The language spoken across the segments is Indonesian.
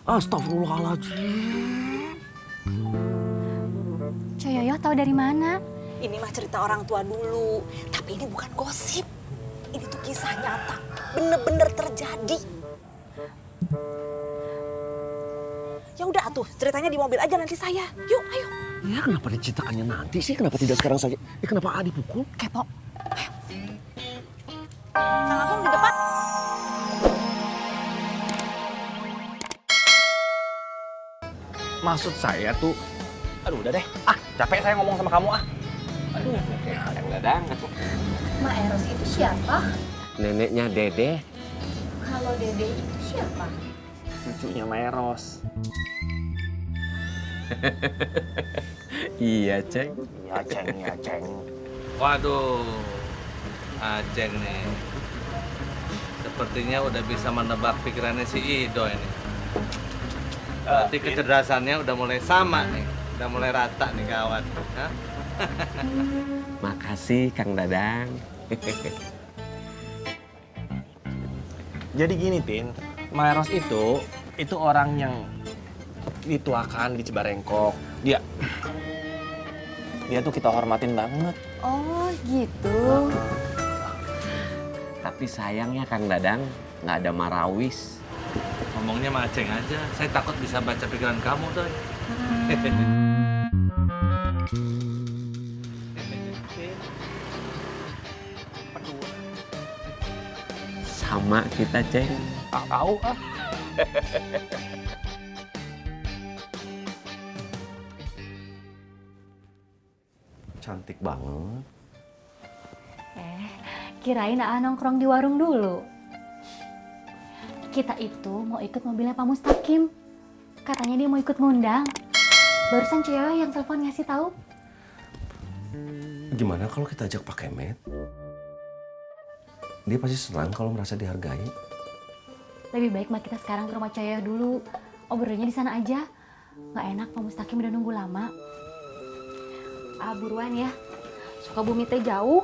Astagfirullahaladzim. Coyoyo tahu dari mana? Ini mah cerita orang tua dulu, tapi ini bukan gosip. Ini tuh kisah nyata, bener-bener terjadi. Ya udah atuh, ceritanya di mobil aja nanti saya. Yuk, ayo. Ya kenapa diceritakannya nanti sih? Kenapa tidak sekarang saja? Kenapa A dipukul? Kepo. Ayo. Kang Agung di depan. Maksud saya tuh, aduh udah deh. Capek saya ngomong sama kamu Aduh, Kang Dadang. Ma Eros itu siapa? Neneknya Dede, Kalau Dede itu siapa? cucunya Maeros. Iya, Ceng. Iya, Ceng. Waduh, Aceng nih. Sepertinya udah bisa menebak pikirannya si Ido ini. Berarti kecerdasannya udah mulai sama nih. Udah mulai rata nih kawan. Hah? Makasih, Kang Dadang. Jadi gini, Tin. Maeros itu orang yang dituakan di Cibarengkok. Dia tuh kita hormatin banget. Oh gitu. Tapi sayangnya Kang Dadang, nggak ada Marawis. Ngomongnya sama Aceng aja. Saya takut bisa baca pikiran kamu, Doy. Sama kita, Ceng. Tahu Cantik banget. Kirain Aa nongkrong di warung dulu. Kita itu mau ikut mobilnya Pak Mustaqim. Katanya dia mau ikut ngundang. Barusan Coyoyo yang telepon ngasih tahu. Gimana kalau kita ajak Pak Kemet? Dia pasti senang kalau merasa dihargai. Lebih baik mah kita sekarang ke rumah Coyoyo dulu. Obrolnya di sana aja. Nggak enak Pak Mustaqim udah nunggu lama. Buruan ya. Sukabumi teh jauh.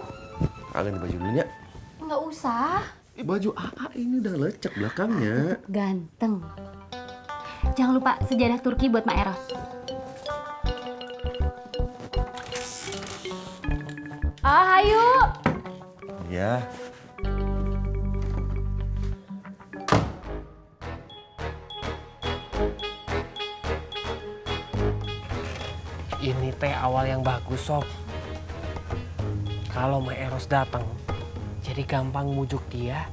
Ganti baju dulunya. Nggak usah. Baju AA ini udah lecek belakangnya. Ganteng. Jangan lupa sejadah Turki buat Mak Eros. Hayu. Ya. ini teh awal yang bagus, Sob. Kalau Maeros datang, jadi gampang mujuk dia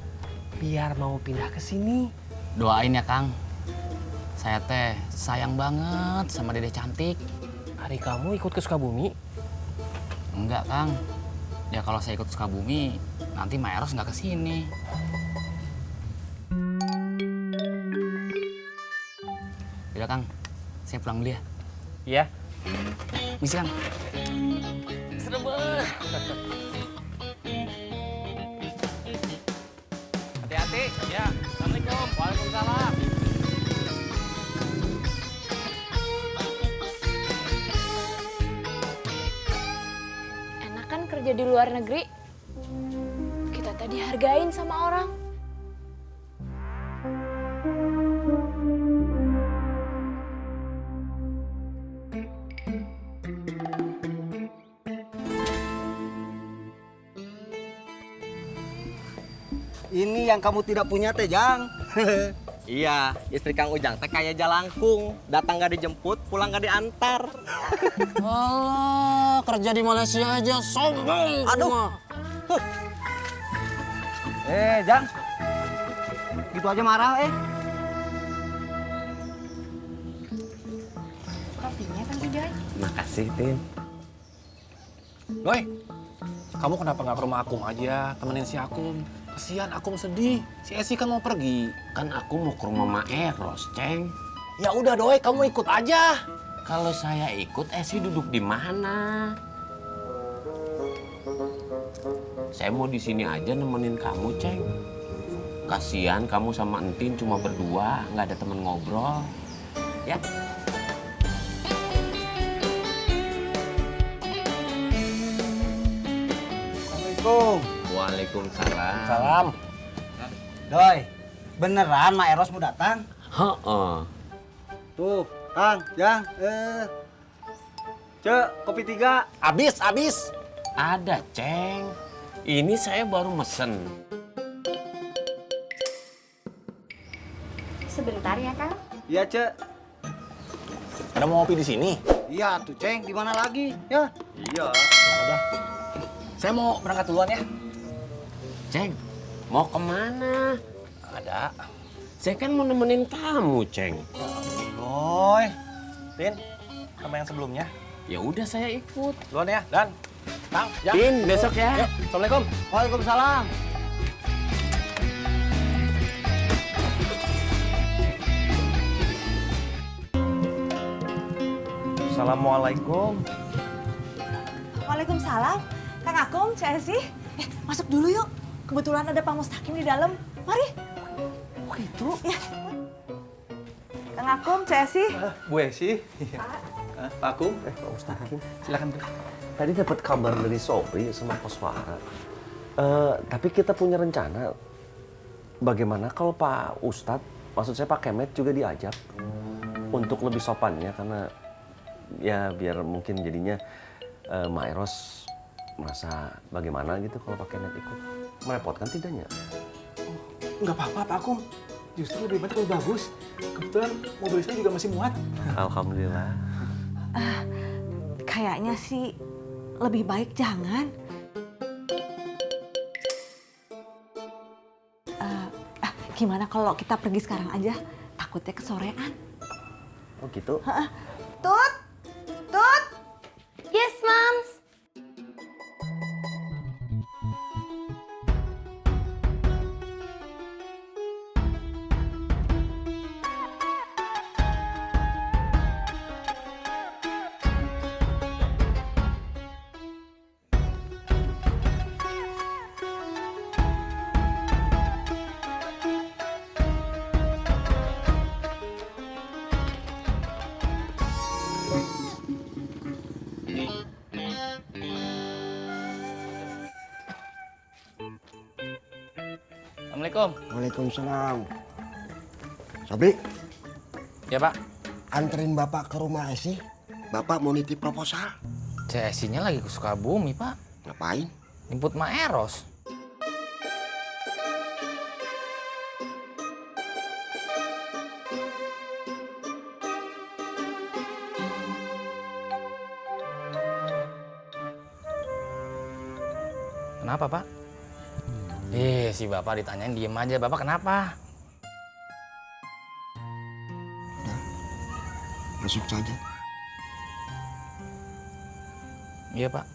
biar mau pindah ke sini. Doain ya, Kang. Saya teh sayang banget sama Dede cantik. Hari kamu ikut ke Sukabumi? Enggak, Kang. Ya kalau saya ikut Sukabumi, nanti Maeros nggak ke sini. Udah, Kang. Saya pulang dulu ya. Iya. Misi, Kang. Hati-hati. Ya. Assalamualaikum. Waalaikumsalam. Enak kan kerja di luar negeri? Kita tadi hargain sama orang. Ini yang kamu tidak punya teh, Jang. Iya, istri Kang Ujang teh kayak jalangkung. Datang gak dijemput, pulang gak diantar. Oh, kerja di Malaysia aja sombong. Aduh. Jang. Gitu aja marah, Kopinya kan Joy. Makasih, Tin. Doi, kamu kenapa nggak ke rumah Akum aja, temenin si Akum? Kesian Akum sedih, si Esi kan mau pergi. Kan aku mau ke rumah Maeros, Ceng. Ya udah Doi, kamu ikut aja. Kalau saya ikut, Esi duduk di mana? Saya mau di sini aja nemenin kamu, Ceng. Kasian kamu sama Entin cuma berdua, nggak ada temen ngobrol. Ya. Assalamualaikum. Waalaikumsalam. Salam. Doi, beneran Maeros mau datang? Heeh. Tuh, Kang, Jang, Cek, kopi 3. Abis. Ada, Ceng. Ini saya baru mesen. Sebentar ya, Kang. Iya, Cek. Ada mau ngopi di sini? Iya, tuh, Ceng. Di mana lagi? Ya. Iya. Udah. Saya mau berangkat duluan ya. Ceng, mau kemana? Ada. Saya kan mau nemenin kamu, Ceng. Boy. Tin, sama yang sebelumnya. Ya udah saya ikut. Duluan ya, Dan. Kang, Jang. Tin, besok ya. Yuk, Assalamualaikum. Waalaikumsalam. Assalamualaikum. Waalaikumsalam. Kang Akum, Cek Esi. Masuk dulu yuk. Kebetulan ada Pak Mustaqim di dalam. Mari. Oh gitu? Ya. Kang Akum, Cek Esi. Bu Esi. Pak Akum. Pak Mustaqim. Silakan. Tadi dapat kabar dari Sobri sama Koswara. Tapi kita punya rencana. Bagaimana kalau Pak Ustadz, maksud saya Pak Kemet juga diajak untuk lebih sopannya karena ya biar mungkin jadinya Mak Eros merasa bagaimana gitu kalau Pak Kemet ikut. Merepotkan tidaknya? Enggak apa-apa Pak Akum. Justru lebih banyak lebih bagus. Kebetulan mobil saya juga masih muat. Alhamdulillah. Kayaknya sih lebih baik jangan. Gimana kalau kita pergi sekarang aja? Takutnya kesorean. Oh gitu? Tut! Tut! Yes, Moms. Assalamualaikum. Waalaikumsalam. Sobri, Ya Pak, anterin Bapak ke rumah Esi. Bapak mau nitip proposal. CSI-nya lagi ke Sukabumi Pak. Ngapain? Jemput Mak Eros. Kenapa Pak? Si Bapak ditanyain diem aja. Bapak kenapa? Masuk saja. Iya Pak.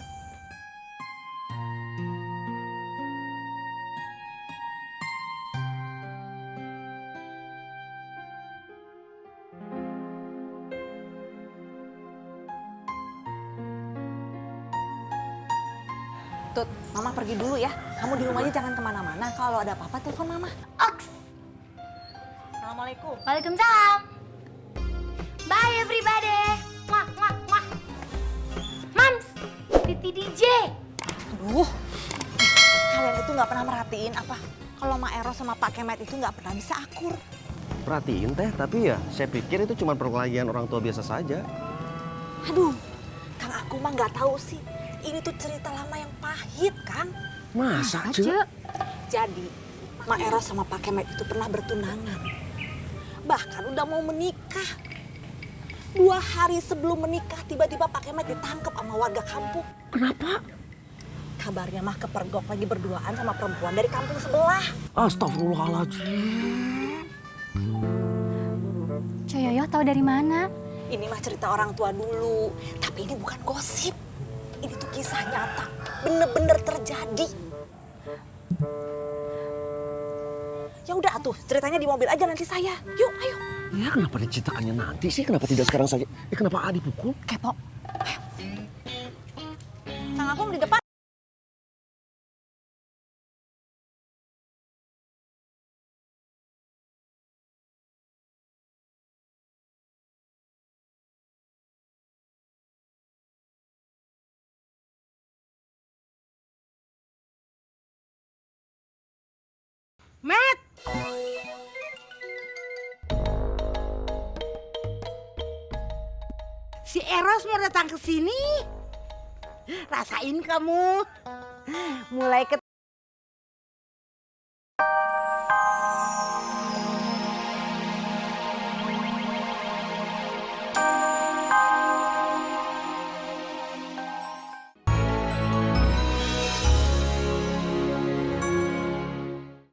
Tut, Mama pergi dulu ya. Kamu di rumah aja jangan kemana-mana. Kalau ada apa-apa telepon Mama. Oks. Assalamualaikum. Waalaikumsalam. Bye everybody. Wah, wah, wah. Mams, Titi DJ. Aduh, kalian itu nggak pernah merhatiin apa? Kalau Mak Eros sama Pak Kemet itu nggak pernah bisa akur. Perhatiin teh, tapi ya saya pikir itu cuma perkelahian orang tua biasa saja. Aduh, Kang aku mah nggak tahu sih. Ini tuh cerita lama yang pahit, Kang. Masa, Cek? Jadi, Mak Eros sama Pak Kemet itu pernah bertunangan. Bahkan udah mau menikah. 2 hari sebelum menikah, tiba-tiba Pak Kemet ditangkap sama warga kampung. Kenapa? Kabarnya mah kepergok lagi berduaan sama perempuan dari kampung sebelah. Astagfirullahaladzim. Coyoyo tahu dari mana? Ini mah cerita orang tua dulu. Tapi ini bukan gosip. Ini tuh kisah nyata. Bener-bener terjadi. Ya udah atuh, ceritanya di mobil aja nanti saya. Yuk, ayo. Ya kenapa diceritakannya nanti sih? Kenapa tidak sekarang saja? Kenapa A dipukul? Kepo. Ayo. Kang Akum di depan. Matt! si Eros mau datang ke sini. Rasain kamu. Mulai